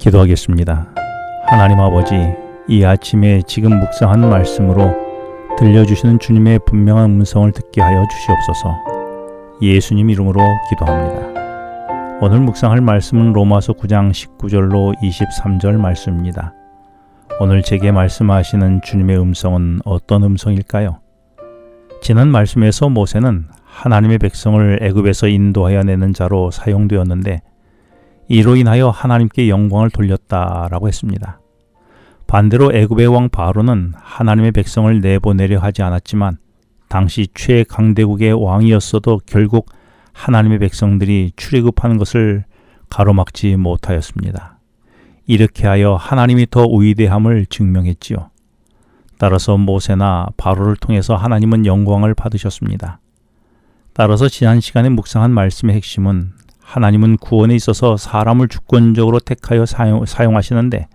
기도하겠습니다. 하나님 아버지, 이 아침에 지금 묵상한 말씀으로 들려주시는 주님의 분명한 음성을 듣게 하여 주시옵소서. 예수님 이름으로 기도합니다. 오늘 묵상할 말씀은 로마서 9장 19절로 23절 말씀입니다. 오늘 제게 말씀하시는 주님의 음성은 어떤 음성일까요? 지난 말씀에서 모세는 하나님의 백성을 애굽에서 인도하여 내는 자로 사용되었는데 이로 인하여 하나님께 영광을 돌렸다라고 했습니다. 반대로 애굽의 왕 바로는 하나님의 백성을 내보내려 하지 않았지만 당시 최강대국의 왕이었어도 결국 하나님의 백성들이 출애굽하는 것을 가로막지 못하였습니다. 이렇게 하여 하나님이 더 위대함을 증명했지요. 따라서 모세나 바로를 통해서 하나님은 영광을 받으셨습니다. 따라서 지난 시간에 묵상한 말씀의 핵심은 하나님은 구원에 있어서 사람을 주권적으로 택하여 사용하시는데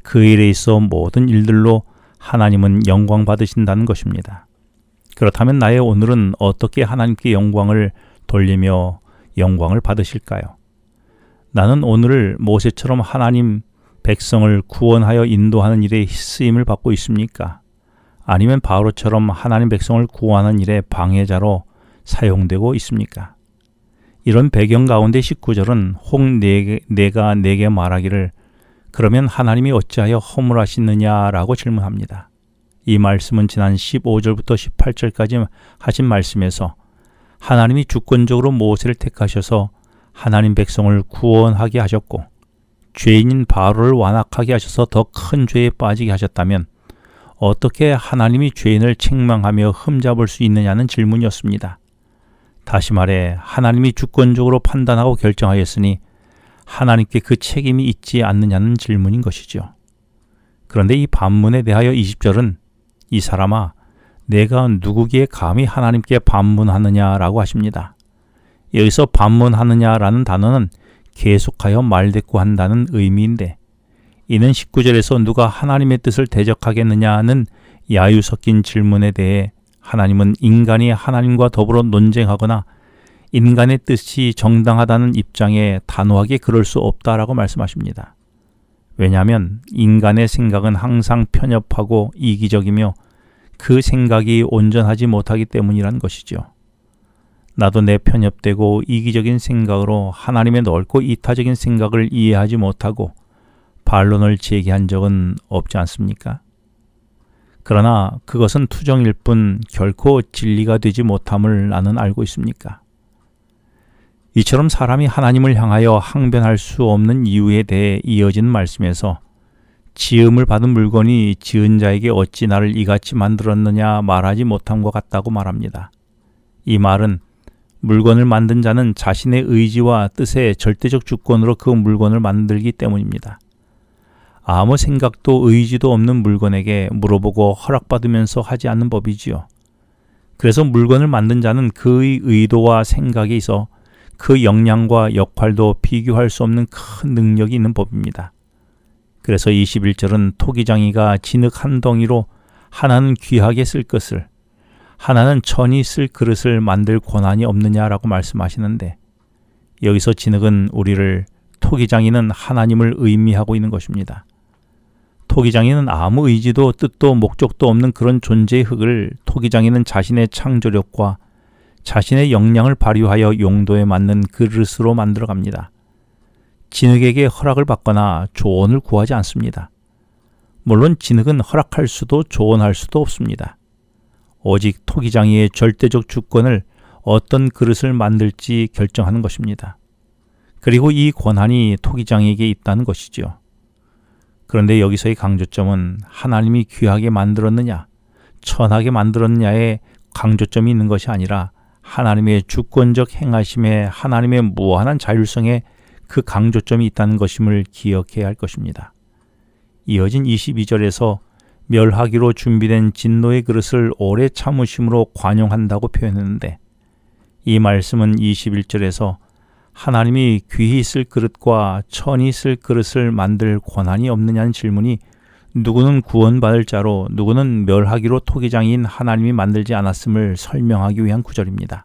그 일에 있어 모든 일들로 하나님은 영광 받으신다는 것입니다. 그렇다면 나의 오늘은 어떻게 하나님께 영광을 돌리며 영광을 받으실까요? 나는 오늘을 모세처럼 하나님 백성을 구원하여 인도하는 일에 쓰임을 받고 있습니까? 아니면 바로처럼 하나님 백성을 구원하는 일에 방해자로 사용되고 있습니까? 이런 배경 가운데 19절은 혹 내가 내게 말하기를 그러면 하나님이 어찌하여 허물하시느냐라고 질문합니다. 이 말씀은 지난 15절부터 18절까지 하신 말씀에서 하나님이 주권적으로 모세를 택하셔서 하나님 백성을 구원하게 하셨고 죄인인 바로를 완악하게 하셔서 더 큰 죄에 빠지게 하셨다면 어떻게 하나님이 죄인을 책망하며 흠잡을 수 있느냐는 질문이었습니다. 다시 말해 하나님이 주권적으로 판단하고 결정하였으니 하나님께 그 책임이 있지 않느냐는 질문인 것이죠. 그런데 이 반문에 대하여 20절은 이 사람아 내가 누구기에 감히 하나님께 반문하느냐라고 하십니다. 여기서 반문하느냐라는 단어는 계속하여 말대꾸한다는 의미인데 이는 19절에서 누가 하나님의 뜻을 대적하겠느냐는 야유 섞인 질문에 대해 하나님은 인간이 하나님과 더불어 논쟁하거나 인간의 뜻이 정당하다는 입장에 단호하게 그럴 수 없다라고 말씀하십니다. 왜냐하면 인간의 생각은 항상 편협하고 이기적이며 그 생각이 온전하지 못하기 때문이란 것이죠. 나도 내 편협되고 이기적인 생각으로 하나님의 넓고 이타적인 생각을 이해하지 못하고 반론을 제기한 적은 없지 않습니까? 그러나 그것은 투정일 뿐 결코 진리가 되지 못함을 나는 알고 있습니까? 이처럼 사람이 하나님을 향하여 항변할 수 없는 이유에 대해 이어진 말씀에서 지음을 받은 물건이 지은 자에게 어찌 나를 이같이 만들었느냐 말하지 못함과 같다고 말합니다. 이 말은 물건을 만든 자는 자신의 의지와 뜻의 절대적 주권으로 그 물건을 만들기 때문입니다. 아무 생각도 의지도 없는 물건에게 물어보고 허락받으면서 하지 않는 법이지요. 그래서 물건을 만든 자는 그의 의도와 생각에 있어 그 역량과 역할도 비교할 수 없는 큰 능력이 있는 법입니다. 그래서 21절은 토기장이가 진흙 한 덩이로 하나는 귀하게 쓸 것을 하나는 천히 쓸 그릇을 만들 권한이 없느냐라고 말씀하시는데 여기서 진흙은 우리를 토기장이는 하나님을 의미하고 있는 것입니다. 토기장이는 아무 의지도 뜻도 목적도 없는 그런 존재의 흙을 토기장이는 자신의 창조력과 자신의 역량을 발휘하여 용도에 맞는 그릇으로 만들어갑니다. 진흙에게 허락을 받거나 조언을 구하지 않습니다. 물론 진흙은 허락할 수도 조언할 수도 없습니다. 오직 토기장이의 절대적 주권을 어떤 그릇을 만들지 결정하는 것입니다. 그리고 이 권한이 토기장이에게 있다는 것이지요. 그런데 여기서의 강조점은 하나님이 귀하게 만들었느냐, 천하게 만들었느냐에 강조점이 있는 것이 아니라 하나님의 주권적 행하심에 하나님의 무한한 자율성에 그 강조점이 있다는 것임을 기억해야 할 것입니다. 이어진 22절에서 멸하기로 준비된 진노의 그릇을 오래 참으심으로 관용한다고 표현했는데 이 말씀은 21절에서 하나님이 귀히 쓸 그릇과 천히 쓸 그릇을 만들 권한이 없느냐는 질문이 누구는 구원받을 자로 누구는 멸하기로 토기장인 하나님이 만들지 않았음을 설명하기 위한 구절입니다.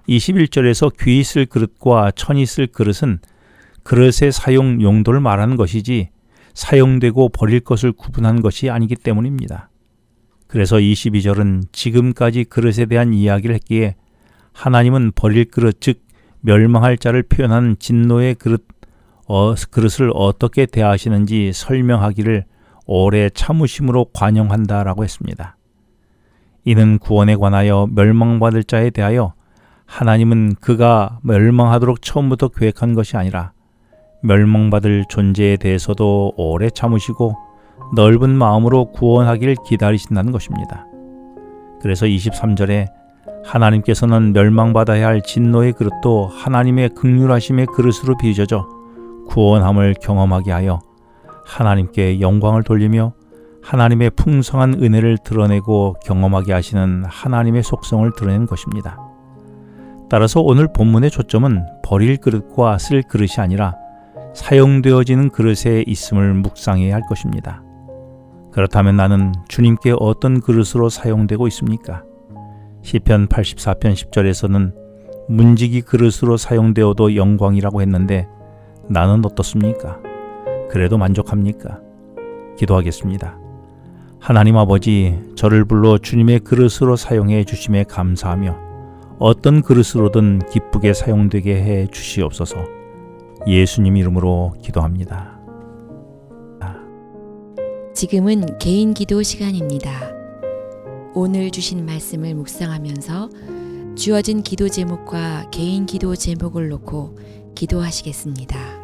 21절에서 귀히 쓸 그릇과 천히 쓸 그릇은 그릇의 사용 용도를 말하는 것이지 사용되고 버릴 것을 구분한 것이 아니기 때문입니다. 그래서 22절은 지금까지 그릇에 대한 이야기를 했기에 하나님은 버릴 그릇, 즉 멸망할 자를 표현하는 진노의 그릇을 어떻게 대하시는지 설명하기를 오래 참으심으로 관용한다라고 했습니다. 이는 구원에 관하여 멸망받을 자에 대하여 하나님은 그가 멸망하도록 처음부터 계획한 것이 아니라 멸망받을 존재에 대해서도 오래 참으시고 넓은 마음으로 구원하기를 기다리신다는 것입니다. 그래서 23절에 하나님께서는 멸망받아야 할 진노의 그릇도 하나님의 긍휼하심의 그릇으로 빚어져 구원함을 경험하게 하여 하나님께 영광을 돌리며 하나님의 풍성한 은혜를 드러내고 경험하게 하시는 하나님의 속성을 드러낸 것입니다. 따라서 오늘 본문의 초점은 버릴 그릇과 쓸 그릇이 아니라 사용되어지는 그릇에 있음을 묵상해야 할 것입니다. 그렇다면 나는 주님께 어떤 그릇으로 사용되고 있습니까? 시편 84편 10절에서는 문지기 그릇으로 사용되어도 영광이라고 했는데 나는 어떻습니까? 그래도 만족합니까? 기도하겠습니다. 하나님 아버지, 저를 불러 주님의 그릇으로 사용해 주심에 감사하며 어떤 그릇으로든 기쁘게 사용되게 해 주시옵소서. 예수님 이름으로 기도합니다. 지금은 개인 기도 시간입니다. 오늘 주신 말씀을 묵상하면서 주어진 기도 제목과 개인 기도 제목을 놓고 기도하시겠습니다.